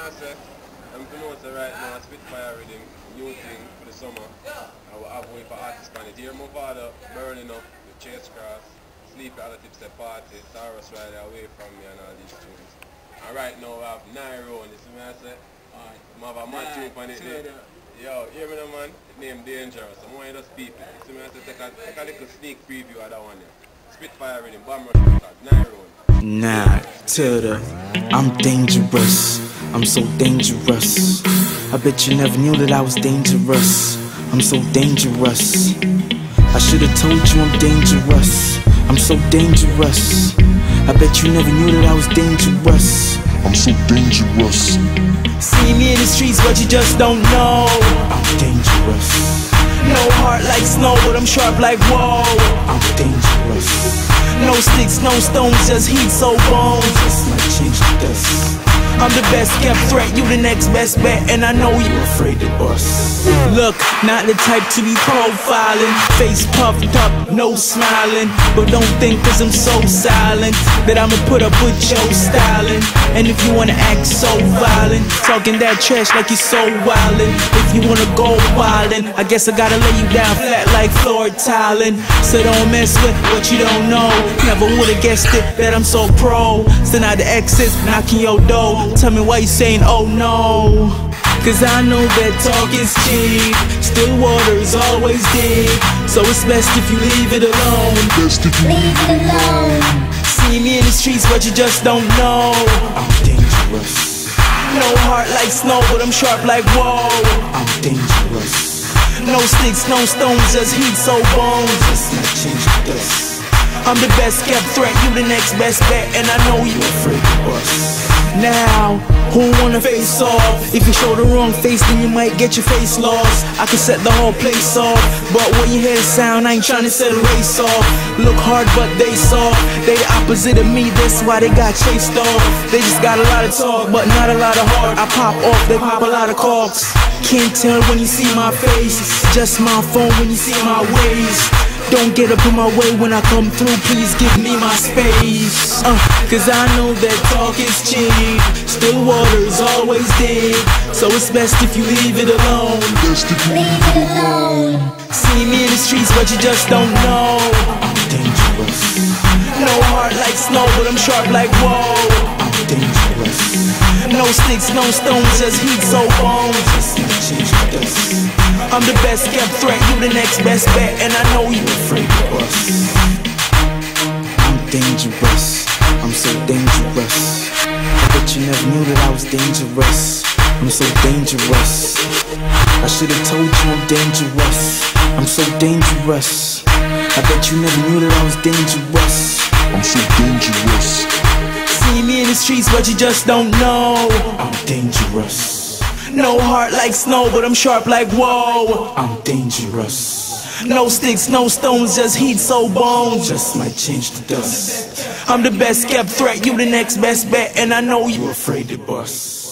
I say, I'm promoting right now, Spit Fire Riddim, new thing for the summer. I will have way for artists on it. Here Movado, burning up with Chase Cross, Sleepy Hallowtips at party, Tarrus Riley away from me and all these tunes. And right now we have Nyrone, you see what I say? Alright. I have a mad tune on it there. Yo, hear me now man, it's named Dangerous. I'm going to just beep it. You see what I say? Take a little sneak preview of that one there. Spit Fire Riddim, Bombrush Records, Nyrone. Nah, to the I'm dangerous, I'm so dangerous. I bet you never knew that I was dangerous. I'm so dangerous. I should've told you I'm dangerous. I'm so dangerous. I bet you never knew that I was dangerous. I'm so dangerous. See me in the streets but you just don't know. I'm dangerous. No heart like snow but I'm sharp like whoa. I'm dangerous. No sticks, no stones, just heat, so bones. Just might change the dust. I'm the best kept threat, you the next best bet, and I know you're afraid to bust. Look, not the type to be profiling, face puffed up, no smiling. But don't think cause I'm so silent that I'ma put up with your styling. And if you wanna act so violent, talking that trash like you're so wildin'. If you wanna go wildin', I guess I gotta lay you down flat like floor tiling. So don't mess with what you don't know. Never would've guessed it, that I'm so pro. Send out the exes, knocking your door. Tell me why you saying oh no. Cause I know that talk is cheap, still water is always deep. So it's best if you leave it alone. Best if you leave it alone. See me in the streets but you just don't know. I'm dangerous. No heart like snow but I'm sharp like whoa. I'm dangerous. No sticks, no stones, just heat, so bones. Just might change the dust. I'm the best kept threat, you the next best bet, and I know you afraid to bust. Now, who wanna face off? If you show the wrong face, then you might get your face lost. I can set the whole place off, but when you hear the sound, I ain't tryna set a race off. Look hard, but they soft. They the opposite of me, that's why they got chased off. They just got a lot of talk, but not a lot of heart. I pop off, they pop a lot of corks. Can't tell when you see my face, just my phone when you see my ways. Don't get up in my way when I come through, please give me my space. Cause I know that talk is cheap, still water is always deep. So it's best if you leave it alone. Best if you leave it alone. See me in the streets but you just don't know. I'm dangerous. No heart like snow but I'm sharp like whoa. I'm dangerous. No sticks, no stones, just heat, so bones. Just might change the dust. I'm the best kept threat, you the next best bet, and I know you afraid to bust. I'm dangerous, I'm so dangerous. I bet you never knew that I was dangerous. I'm so dangerous. I should've told you I'm dangerous. I'm so dangerous. I bet you never knew that I was dangerous. I'm so dangerous. See me in the streets but you just don't know. I'm dangerous. No heart like snow but I'm sharp like whoa. I'm dangerous. No sticks, no stones, just heat, so bones. Just might change the dust. I'm the best kept threat, you the next best bet, and I know you afraid to bust.